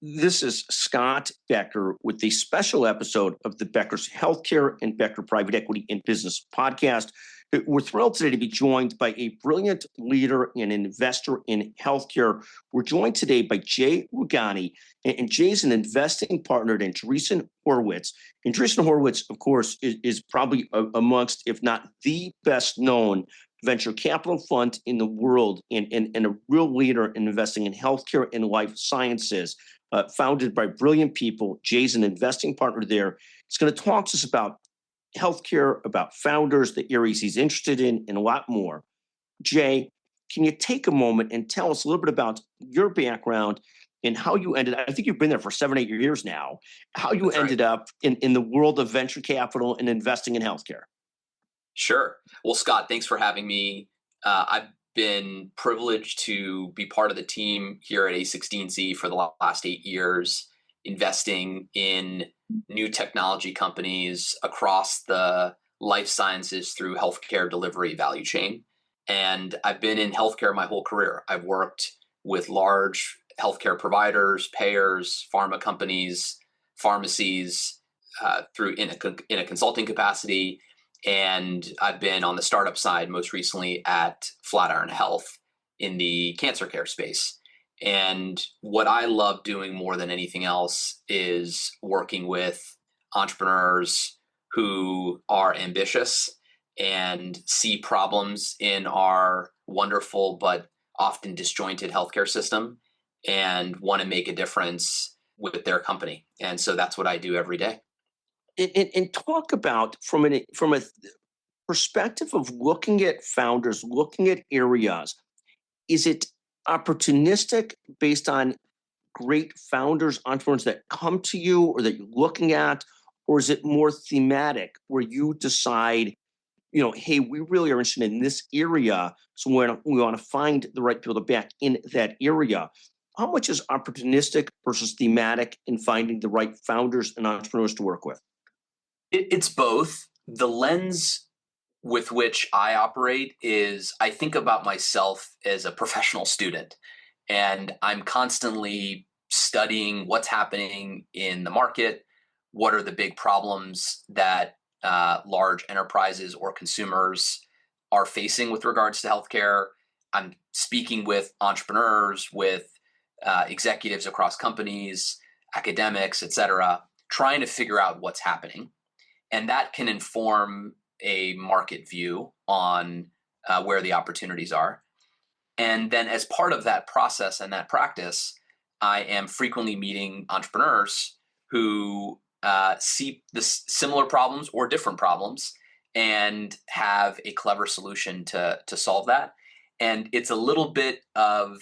This is Scott Becker with the special episode of the Becker's Healthcare and Becker Private Equity and Business podcast. We're thrilled today to be joined by a brilliant leader and investor in healthcare. We're joined today by Jay Rughani, and Jay's an investing partner at Andreessen Horowitz. Andreessen Horowitz, of course, is probably amongst, if not the best known venture capital fund in the world and a real leader in investing in healthcare and life sciences. Founded by brilliant people. Jay's an investing partner there. He's going to talk to us about healthcare, about founders, the areas he's interested in, and a lot more. Jay, can you take a moment and tell us a little bit about your background and how you ended up? I think you've been there for 7-8 years now. How you ended up in the world of venture capital and investing in healthcare. Sure. Well, Scott, thanks for having me. I've been privileged to be part of the team here at A16Z for the last 8 years, investing in new technology companies across the life sciences through healthcare delivery value chain. And I've been in healthcare my whole career. I've worked with large healthcare providers, payers, pharma companies, pharmacies, in a consulting capacity. And I've been on the startup side, most recently at Flatiron Health in the cancer care space. And what I love doing more than anything else is working with entrepreneurs who are ambitious and see problems in our wonderful but often disjointed healthcare system and want to make a difference with their company. And so that's what I do every day. And talk about from a perspective of looking at founders, looking at areas, is it opportunistic based on great founders, entrepreneurs that come to you or that you're looking at, or is it more thematic where you decide, hey, we really are interested in this area, so we want to find the right people to back in that area? How much is opportunistic versus thematic in finding the right founders and entrepreneurs to work with? It's both. The lens with which I operate is I think about myself as a professional student, and I'm constantly studying what's happening in the market. What are the big problems that large enterprises or consumers are facing with regards to healthcare? I'm speaking with entrepreneurs, with executives across companies, academics, et cetera, trying to figure out what's happening. And that can inform a market view on where the opportunities are. And then as part of that process and that practice, I am frequently meeting entrepreneurs who see the similar problems or different problems and have a clever solution to solve that. And it's a little bit of,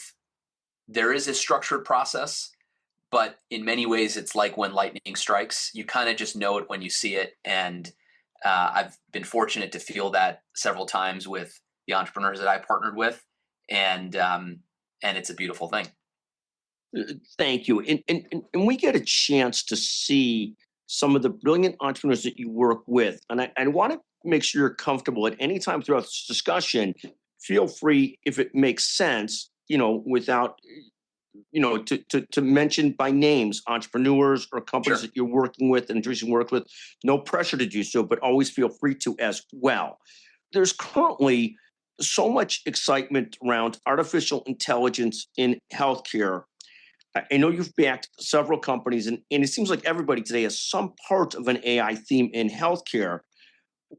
there is a structured process, but in many ways, it's like when lightning strikes. You kind of just know it when you see it. And I've been fortunate to feel that several times with the entrepreneurs that I partnered with. And it's a beautiful thing. Thank you. And we get a chance to see some of the brilliant entrepreneurs that you work with. And I want to make sure you're comfortable at any time throughout this discussion. Feel free, if it makes sense, without to mention by names entrepreneurs or companies Sure. that you're working with and interested in work with. No pressure to do so, but always feel free to as well. There's currently so much excitement around artificial intelligence in healthcare. I know you've backed several companies, and it seems like everybody today has some part of an AI theme in healthcare.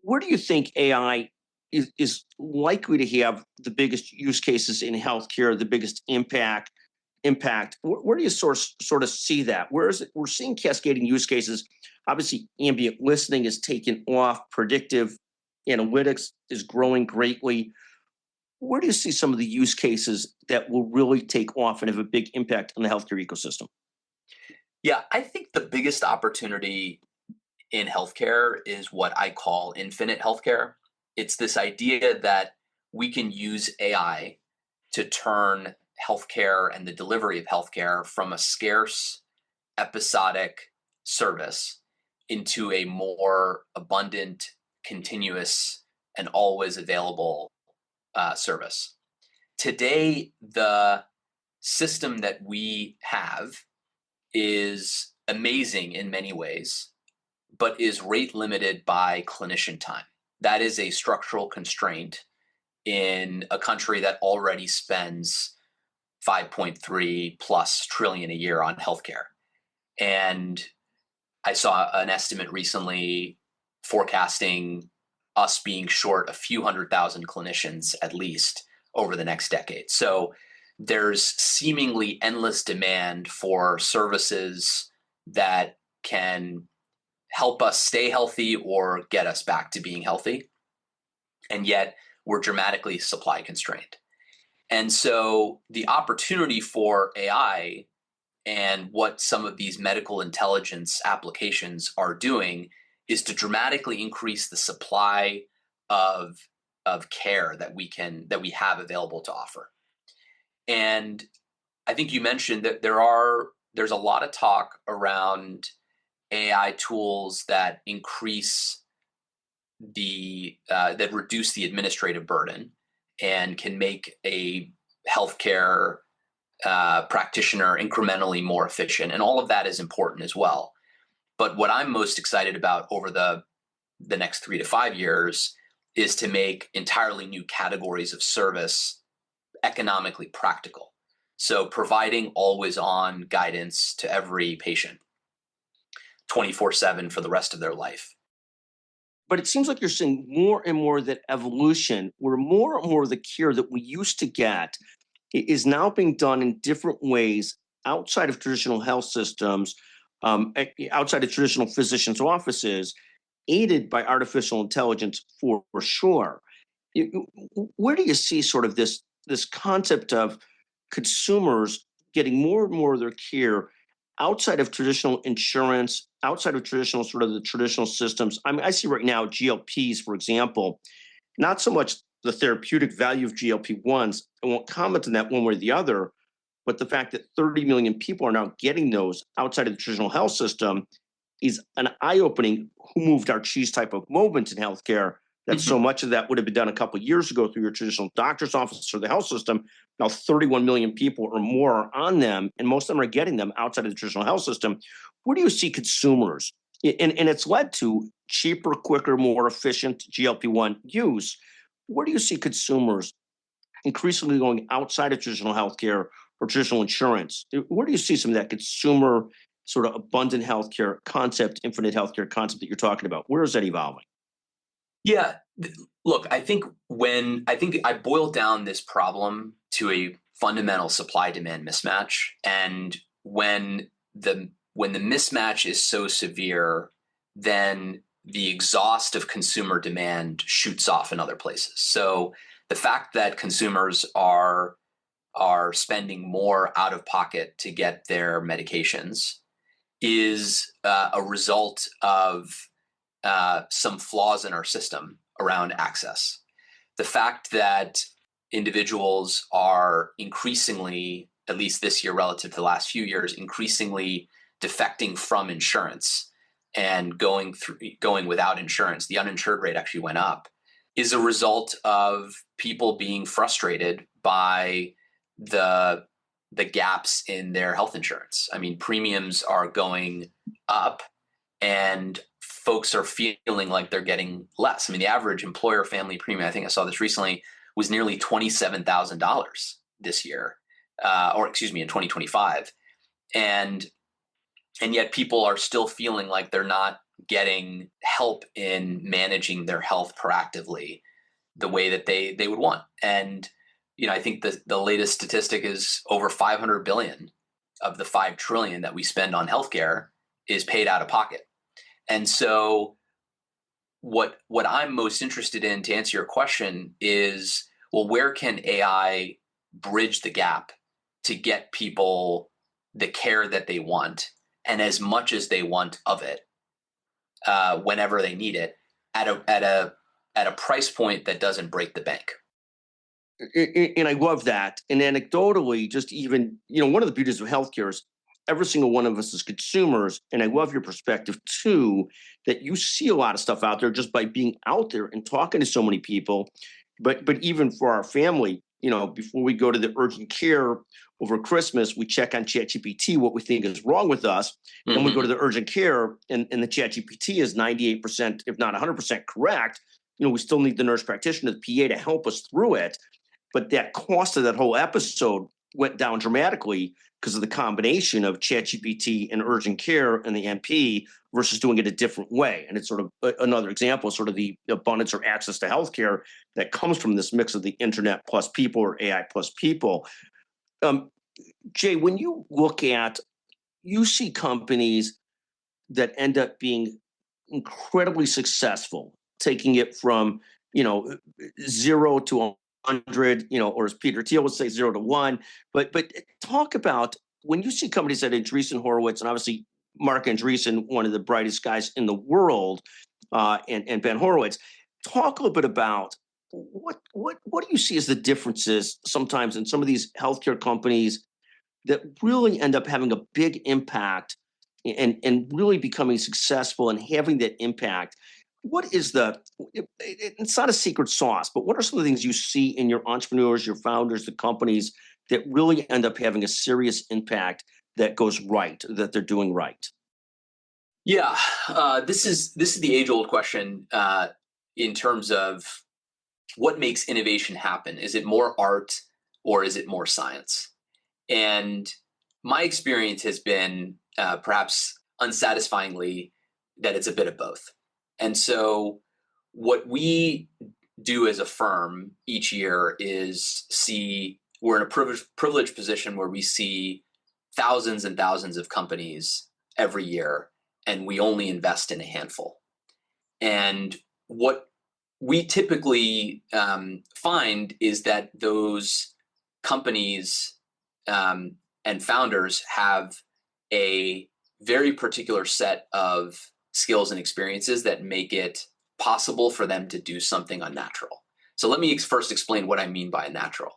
Where do you think AI is likely to have the biggest use cases in healthcare, the biggest impact? Where do you sort of see that? Where is it? We're seeing cascading use cases. Obviously, ambient listening is taken off. Predictive analytics is growing greatly. Where do you see some of the use cases that will really take off and have a big impact on the healthcare ecosystem? Yeah, I think the biggest opportunity in healthcare is what I call infinite healthcare. It's this idea that we can use AI to turn healthcare and the delivery of healthcare from a scarce, episodic service into a more abundant, continuous, and always available service. Today, the system that we have is amazing in many ways, but is rate limited by clinician time. That is a structural constraint in a country that already spends 5.3 plus trillion a year on healthcare. And I saw an estimate recently forecasting us being short a few 100,000 clinicians at least over the next decade. So there's seemingly endless demand for services that can help us stay healthy or get us back to being healthy. And yet we're dramatically supply constrained. And so the opportunity for AI and what some of these medical intelligence applications are doing is to dramatically increase the supply of care that we have available to offer. And I think you mentioned that there's a lot of talk around AI tools that increase that reduce the administrative burden and can make a healthcare practitioner incrementally more efficient. And all of that is important as well. But what I'm most excited about over the next 3 to 5 years is to make entirely new categories of service economically practical. So providing always on guidance to every patient 24/7 for the rest of their life. But it seems like you're seeing more and more that evolution, where more and more of the care that we used to get is now being done in different ways outside of traditional health systems, outside of traditional physicians' offices, aided by artificial intelligence for sure. Where do you see sort of this concept of consumers getting more and more of their care outside of traditional insurance, outside of traditional sort of the traditional systems? I mean, I see right now GLPs, for example, not so much the therapeutic value of GLP-1s. I won't comment on that one way or the other, but the fact that 30 million people are now getting those outside of the traditional health system is an eye-opening who moved our cheese type of moment in healthcare, that so much of that would have been done a couple of years ago through your traditional doctor's office or the health system. Now 31 million people or more are on them, and most of them are getting them outside of the traditional health system. Where do you see consumers? And it's led to cheaper, quicker, more efficient GLP-1 use. Where do you see consumers increasingly going outside of traditional healthcare or traditional insurance? Where do you see some of that consumer sort of abundant healthcare concept, infinite healthcare concept that you're talking about? Where is that evolving? Yeah, look, I think I boiled down this problem to a fundamental supply demand mismatch, and when the mismatch is so severe, then the exhaust of consumer demand shoots off in other places. So the fact that consumers are spending more out of pocket to get their medications is a result of some flaws in our system around access. The fact that individuals are increasingly, at least this year relative to the last few years, increasingly defecting from insurance and going without insurance, the uninsured rate actually went up, is a result of people being frustrated by the gaps in their health insurance. I mean, premiums are going up and folks are feeling like they're getting less. I mean, the average employer family premium, I think I saw this recently, was nearly $27,000 this year, or excuse me, in 2025. And yet people are still feeling like they're not getting help in managing their health proactively the way that they would want. And, I think the latest statistic is over 500 billion of the 5 trillion that we spend on healthcare is paid out of pocket. And so what I'm most interested in, to answer your question, is, well, where can AI bridge the gap to get people the care that they want and as much as they want of it, whenever they need it, at a price point that doesn't break the bank. And I love that. And anecdotally, just even, one of the beauties of healthcare is every single one of us as consumers, and I love your perspective too, that you see a lot of stuff out there just by being out there and talking to so many people. But even for our family, before we go to the urgent care over Christmas, we check on ChatGPT what we think is wrong with us. And we go to the urgent care, and the ChatGPT is 98%, if not 100% correct. We still need the nurse practitioner, the PA, to help us through it. But that cost of that whole episode went down dramatically because of the combination of ChatGPT and urgent care and the NP versus doing it a different way. And it's sort of another example, sort of the abundance or access to healthcare that comes from this mix of the internet plus people or AI plus people. Jay, when you look at, you see companies that end up being incredibly successful, taking it from, 0 to 100, or as Peter Thiel would say, 0 to 1. But talk about when you see companies that Andreessen Horowitz, and obviously Mark Andreessen, one of the brightest guys in the world, and Ben Horowitz, talk a little bit about what do you see as the differences sometimes in some of these healthcare companies that really end up having a big impact and really becoming successful and having that impact? What is it's not a secret sauce, but what are some of the things you see in your entrepreneurs, your founders, the companies that really end up having a serious impact that goes right, that they're doing right? Yeah, this is the age-old question in terms of what makes innovation happen. Is it more art or is it more science? And my experience has been perhaps unsatisfyingly that it's a bit of both. And so what we do as a firm each year is we're in a privileged position where we see thousands and thousands of companies every year, and we only invest in a handful. And what we typically find is that those companies and founders have a very particular set of skills and experiences that make it possible for them to do something unnatural. So let me first explain what I mean by unnatural.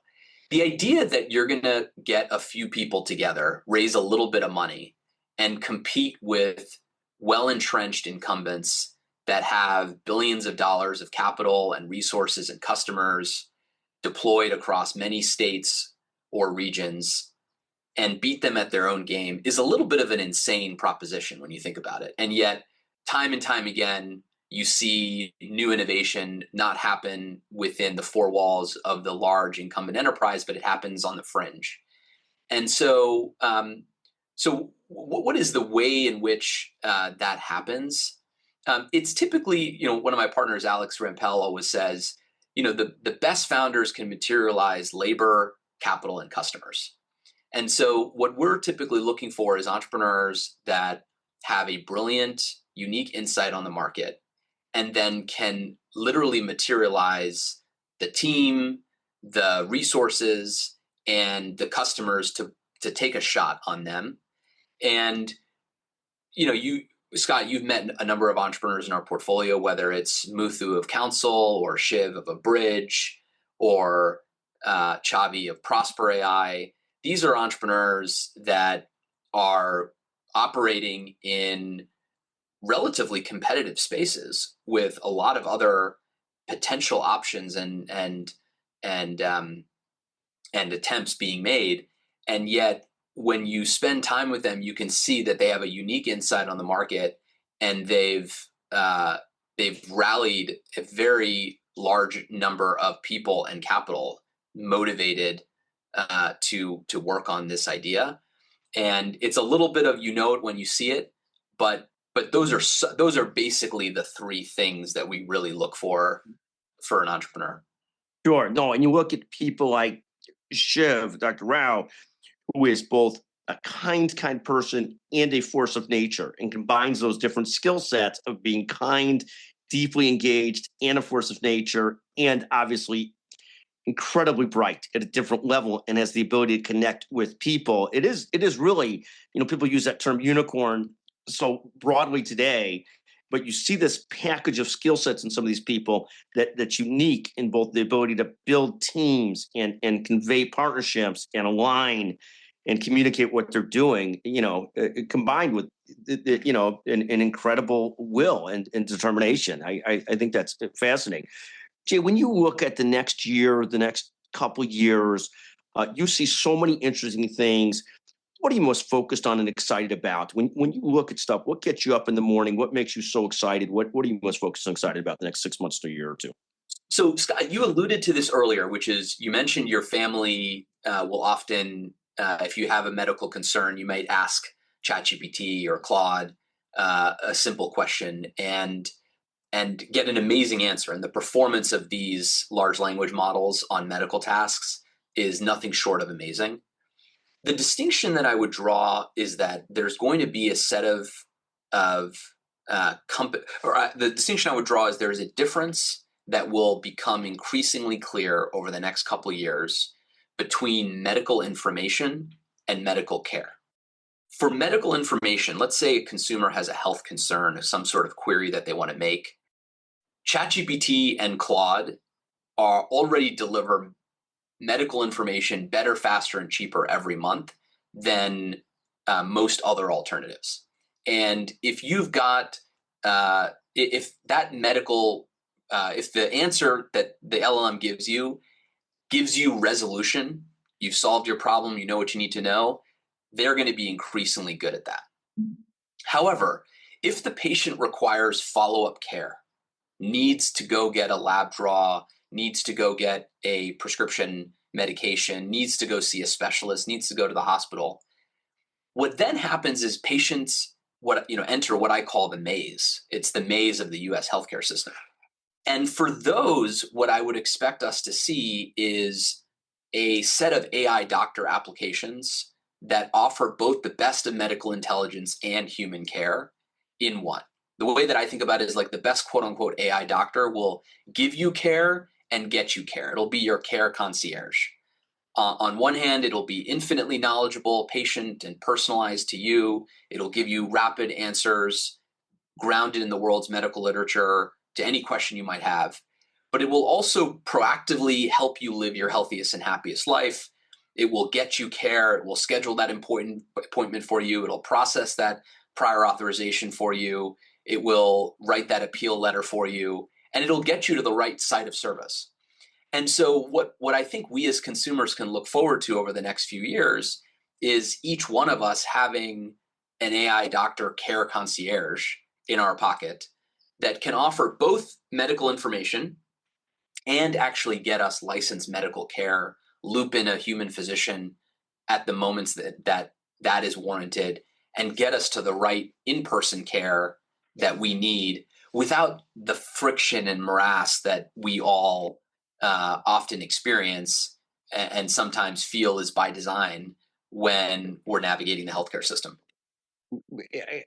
The idea that you're going to get a few people together, raise a little bit of money, and compete with well-entrenched incumbents that have billions of dollars of capital and resources and customers deployed across many states or regions and beat them at their own game is a little bit of an insane proposition when you think about it. And yet, time and time again, you see new innovation not happen within the four walls of the large incumbent enterprise, but it happens on the fringe. And so, what is the way in which that happens? It's typically, one of my partners, Alex Rampell, always says, the best founders can materialize labor, capital, and customers. And so what we're typically looking for is entrepreneurs that have a brilliant, unique insight on the market and then can literally materialize the team, the resources, and the customers to take a shot on them. And, Scott, you've met a number of entrepreneurs in our portfolio, whether it's Muthu of Counsel or Shiv of Abridge or Chavi of Prosper AI. These are entrepreneurs that are operating in relatively competitive spaces with a lot of other potential options and attempts being made. And yet, when you spend time with them, you can see that they have a unique insight on the market, and they've rallied a very large number of people and capital motivated to work on this idea. And it's a little bit of it when you see it, but those are basically the three things that we really look for an entrepreneur. Sure. No, and you look at people like Shiv, Dr. Rao, who is both a kind person and a force of nature, and combines those different skill sets of being kind, deeply engaged, and a force of nature, and obviously incredibly bright at a different level, and has the ability to connect with people. It is really, people use that term unicorn so broadly today, but you see this package of skill sets in some of these people that's unique in both the ability to build teams and convey partnerships and align and communicate what they're doing, combined with, an incredible will and determination. I think that's fascinating. Jay, when you look at the next year, the next couple of years, You see so many interesting things. What are you most focused on and excited about? When you look at stuff, what gets you up in the morning? What makes you so excited? What are you most focused and excited about the next 6 months to a year or two? So, Scott, you alluded to this earlier, which is you mentioned your family will often, if you have a medical concern, you might ask ChatGPT or Claude a simple question and get an amazing answer. And the performance of these large language models on medical tasks is nothing short of amazing. The distinction that I would draw is that there's going to be a set of the distinction I would draw is there's a difference that will become increasingly clear over the next couple of years between medical information and medical care. For medical information, let's say a consumer has a health concern or some sort of query that they want to make. ChatGPT and Claude are already deliver medical information better, faster, and cheaper every month than most other alternatives. And if you've got, if that medical, if the answer that the LLM gives you resolution, you've solved your problem, you know what you need to know, they're going to be increasingly good at that. However, if the patient requires follow-up care, needs to go get a lab draw, needs to go get a prescription medication, needs to go see a specialist, needs to go to the hospital. What then happens is patients enter what I call the maze. It's the maze of the US healthcare system. And for those, what I would expect us to see is a set of AI doctor applications that offer both the best of medical intelligence and human care in one. The way that I think about it is like the best quote unquote AI doctor will give you care and get you care. It'll be your care concierge. On one hand, it'll be infinitely knowledgeable, patient, and personalized to you. It'll give you rapid answers grounded in the world's medical literature to any question you might have. But it will also proactively help you live your healthiest and happiest life. It will get you care. It will schedule that important appointment for you. It'll process that prior authorization for you. It will write that appeal letter for you, and it'll get you to the right site of service. And so what I think we as consumers can look forward to over the next few years is each one of us having an AI doctor care concierge in our pocket that can offer both medical information and actually get us licensed medical care, loop in a human physician at the moments that is warranted, and get us to the right in-person care that we need without the friction and morass that we all often experience and sometimes feel is by design when we're navigating the healthcare system.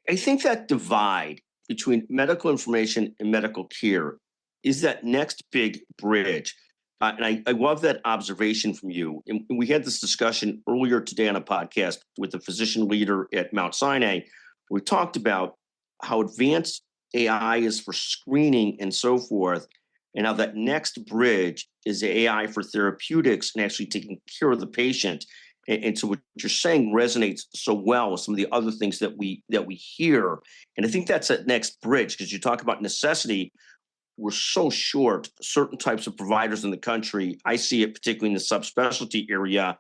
I think that divide between medical information and medical care is that next big bridge. And I love that observation from you. And we had this discussion earlier today on a podcast with a physician leader at Mount Sinai. We talked about how advanced AI is for screening and so forth, and how that next bridge is AI for therapeutics and actually taking care of the patient. And so what you're saying resonates so well with some of the other things that we hear. And I think that's that next bridge, because you talk about necessity. We're so short certain types of providers in the country. I see it particularly in the subspecialty area,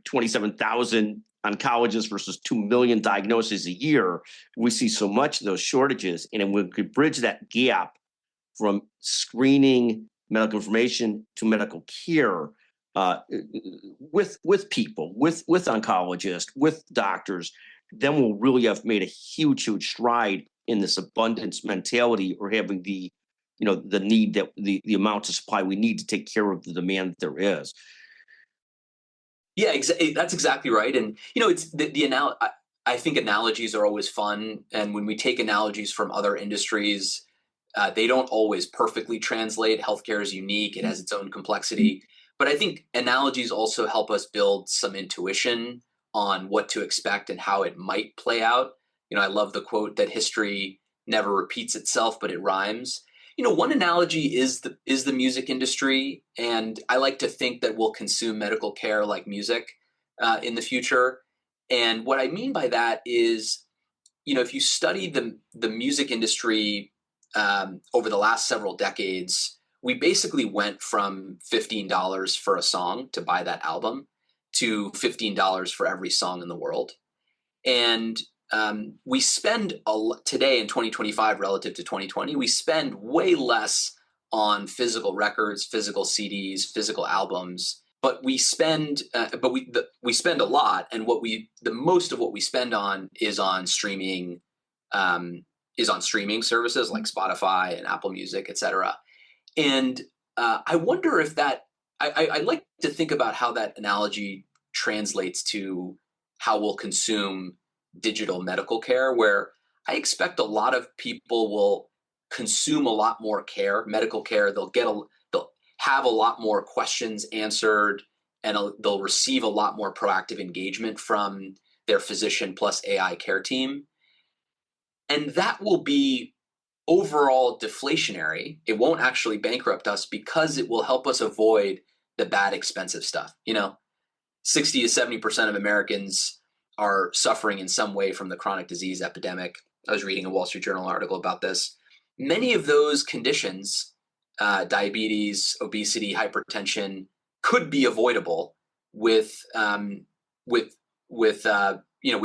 27,000 oncologists versus 2 million diagnoses a year. We see so much of those shortages. And we could bridge that gap from screening medical information to medical care with people, with oncologists, with doctors, then we'll really have made a huge stride in this abundance mentality, or having the need, that the amount of supply we need to take care of the demand that there is. Yeah, that's exactly right. And it's I think analogies are always fun, and when we take analogies from other industries, they don't always perfectly translate. Healthcare is unique; it has its own complexity. But I think analogies also help us build some intuition on what to expect and how it might play out. I love the quote that history never repeats itself, but it rhymes. One analogy is the music industry, and I like to think that we'll consume medical care like music in the future. And what I mean by that is, if you study the music industry over the last several decades, we basically went from $15 for a song to buy that album, to $15 for every song in the world. And we spend today in 2025 relative to 2020, we spend way less on physical records, physical CDs, physical albums. But we spend, we spend a lot, and the most of what we spend on is on streaming, services like Spotify and Apple Music, et cetera. And I wonder if I like to think about how that analogy translates to how we'll consume digital medical care, where I expect a lot of people will consume a lot more medical care. They'll have a lot more questions answered, and they'll receive a lot more proactive engagement from their physician plus AI care team. And that will be overall deflationary. It won't actually bankrupt us because it will help us avoid the bad, expensive stuff. 60 to 70% of Americans are suffering in some way from the chronic disease epidemic. I was reading a Wall Street Journal article about this. Many of those conditions, diabetes, obesity, hypertension, could be avoidable with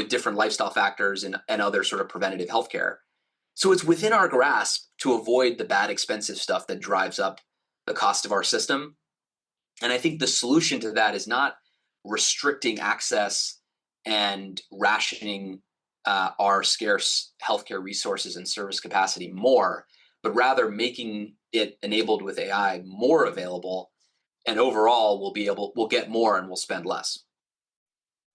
different lifestyle factors and other sort of preventative healthcare. So it's within our grasp to avoid the bad, expensive stuff that drives up the cost of our system. And I think the solution to that is not restricting access and rationing our scarce healthcare resources and service capacity more, but rather making it enabled with AI more available. And overall, we'll get more and we'll spend less.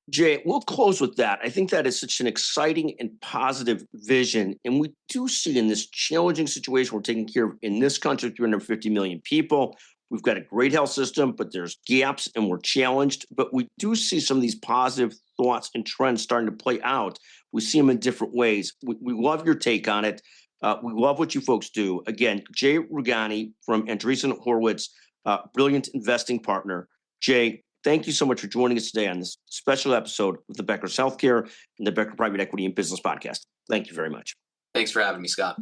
Jay, we'll close with that. I think that is such an exciting and positive vision. And we do see in this challenging situation we're taking care of in this country, 350 million people. We've got a great health system, but there's gaps and we're challenged. But we do see some of these positive thoughts and trends starting to play out. We see them in different ways. We love your take on it. We love what you folks do. Again, Jay Rughani from Andreessen Horowitz, brilliant investing partner. Jay, thank you so much for joining us today on this special episode of the Becker's Healthcare and the Becker Private Equity and Business Podcast. Thank you very much. Thanks for having me, Scott.